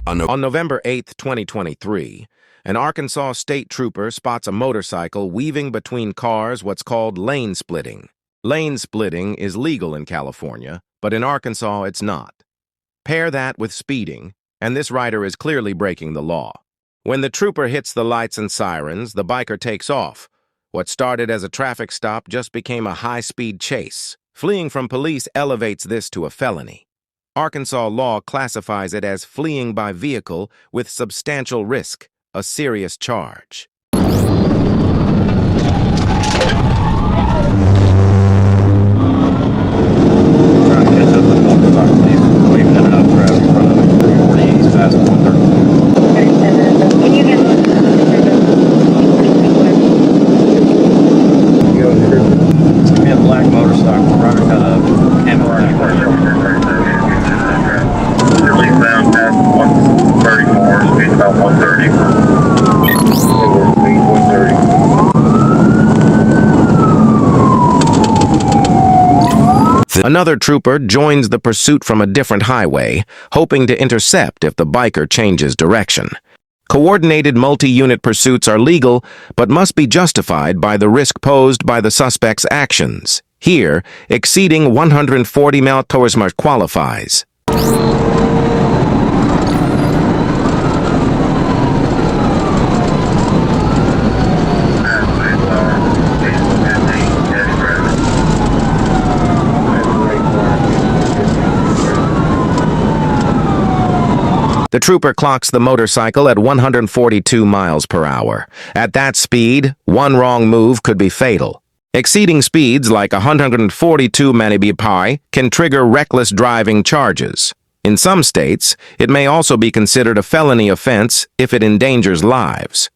On November 8, 2023, an Arkansas state trooper spots a motorcycle weaving between cars, what's called lane splitting. Lane splitting is legal in California, but in Arkansas it's not. Pair that with speeding, and this rider is clearly breaking the law. When the trooper hits the lights and sirens, the biker takes off. What started as a traffic stop just became a high-speed chase. Fleeing from police elevates this to a felony. Arkansas law classifies it as fleeing by vehicle with substantial risk, a serious charge. Another trooper joins the pursuit from a different highway, hoping to intercept if the biker changes direction. Coordinated multi-unit pursuits are legal, but must be justified by the risk posed by the suspect's actions. Here, exceeding 140 mph qualifies. The trooper clocks the motorcycle at 142 miles per hour. At that speed, one wrong move could be fatal. Exceeding speeds like 142 mph can trigger reckless driving charges. In some states, it may also be considered a felony offense if it endangers lives.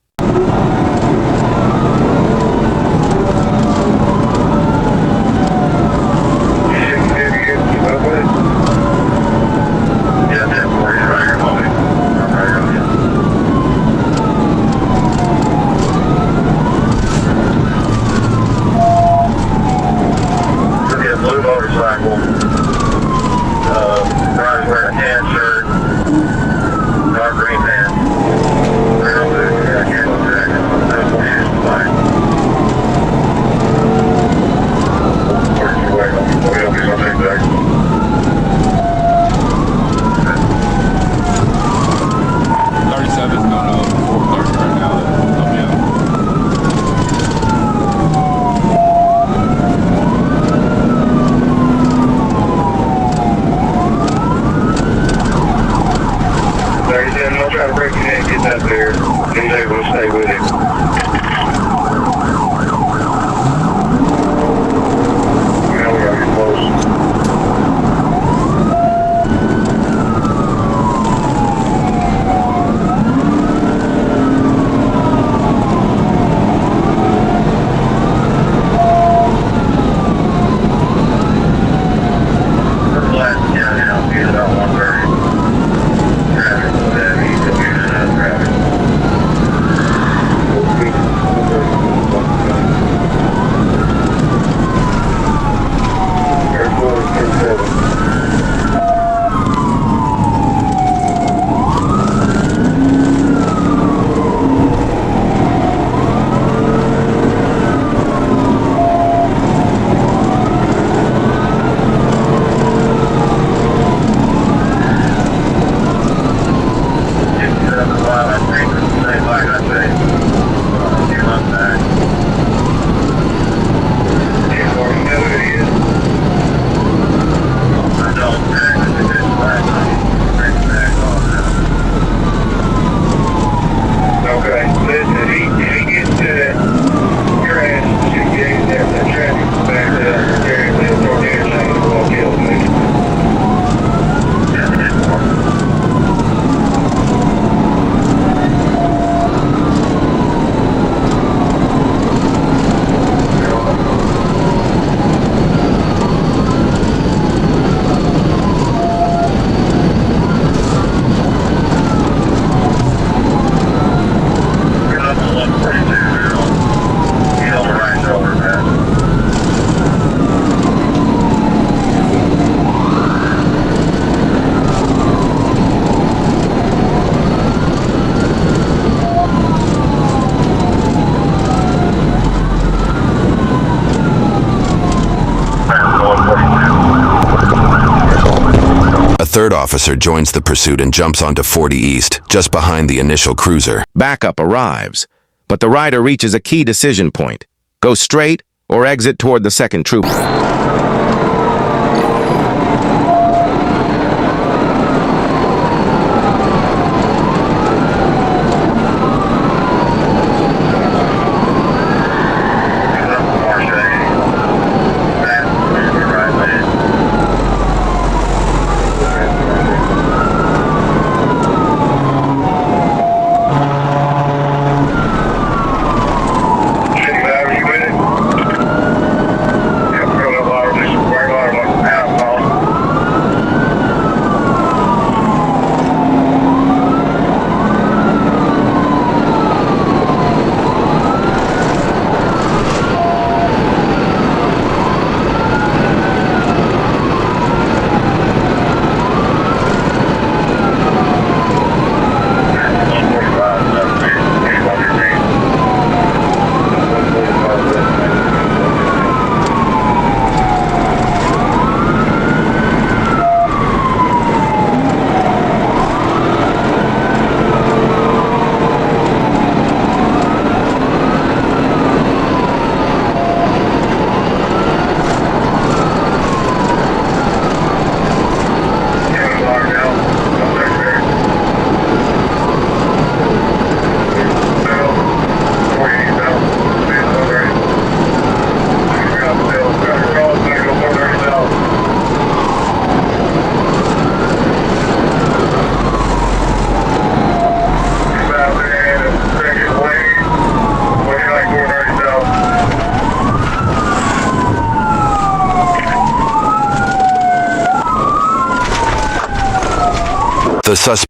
third officer joins the pursuit and jumps onto 40 East, just behind the initial cruiser. Backup arrives, but the rider reaches a key decision point. Go straight or exit toward the second trooper.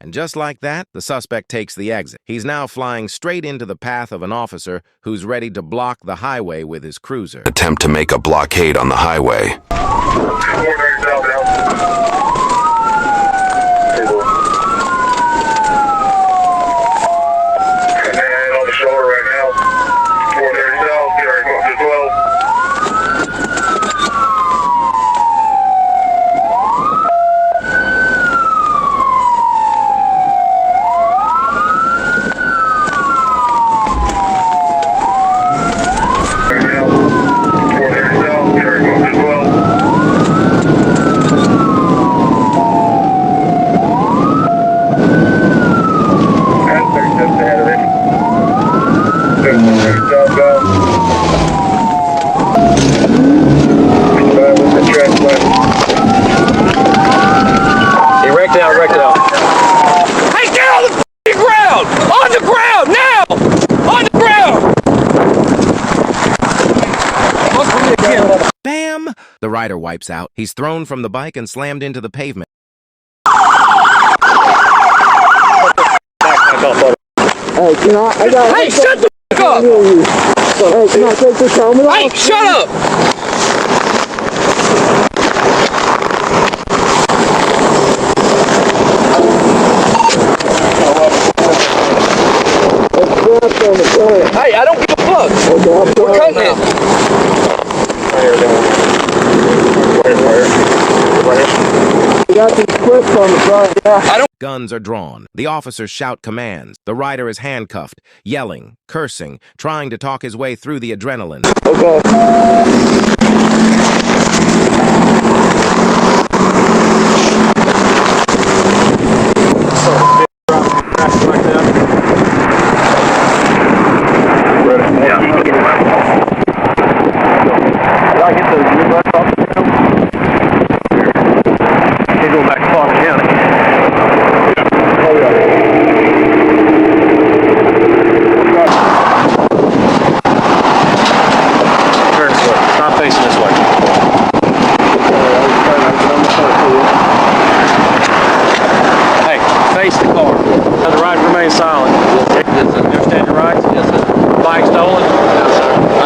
And just like that, the suspect takes the exit. He's now flying straight into the path of an officer who's ready to block the highway with his cruiser. Attempt to make a blockade on the highway. Bam! The rider wipes out. He's thrown from the bike and slammed into the pavement. Hey, hey, shut the f*** up! Hey, can I take this helmet off? Hey, shut up! Hey, I don't give a fuck. Okay, we're cutting it. You got these clips on the front, yeah. Guns are drawn. The officers shout commands. The rider is handcuffed, yelling, cursing, trying to talk his way through the adrenaline. Okay. Silent. Understand your rights? Yes, sir. Bike stolen? No, sir.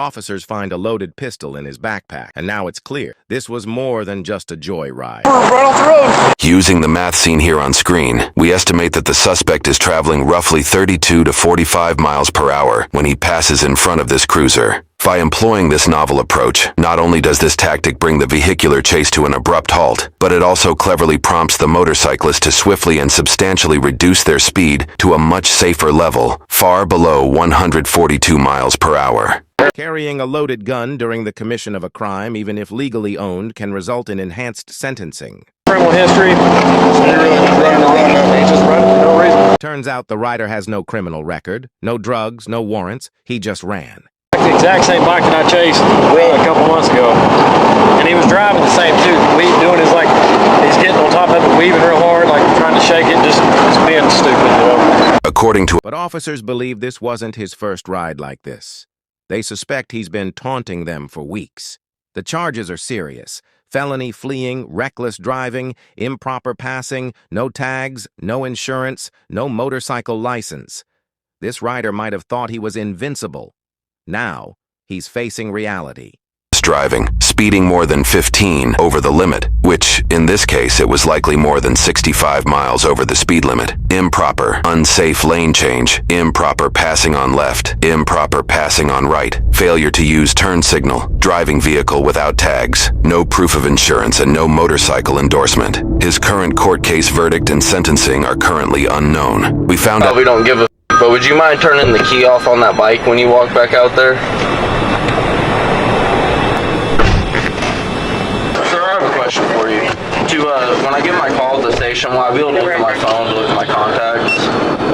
officers find a loaded pistol in his backpack, and now it's clear this was more than just a joyride. Right off the road. Using the math seen here on screen, we estimate that the suspect is traveling roughly 32 to 45 miles per hour when he passes in front of this cruiser. By employing this novel approach, not only does this tactic bring the vehicular chase to an abrupt halt, but it also cleverly prompts the motorcyclist to swiftly and substantially reduce their speed to a much safer level, far below 142 miles per hour. Carrying a loaded gun during the commission of a crime, even if legally owned, can result in enhanced sentencing. Criminal history. So you're really just running around. He's just running for no reason. Turns out the rider has no criminal record, no drugs, no warrants. He just ran. The exact same bike that I chased a couple months ago, and he was driving the same too. Doing is like he's getting on top of it, weaving real hard, like trying to shake it, just being stupid, you know. According to But officers believe this wasn't his first ride like this. They suspect he's been taunting them for weeks. The charges are serious: felony fleeing, reckless driving, improper passing, no tags, no insurance, no motorcycle license. This rider might have thought he was invincible. Now, he's facing reality. driving, speeding more than 15 over the limit, which, in this case, it was likely more than 65 miles over the speed limit. Improper, unsafe lane change, improper passing on left, improper passing on right, failure to use turn signal, driving vehicle without tags, no proof of insurance, and no motorcycle endorsement. His current court case verdict and sentencing are currently unknown. We found out— We don't give a but would you mind turning the key off on that bike when you walk back out there? Sir, I have a question for you. When I get my call at the station, will I be able to look at my phone to look at my contacts?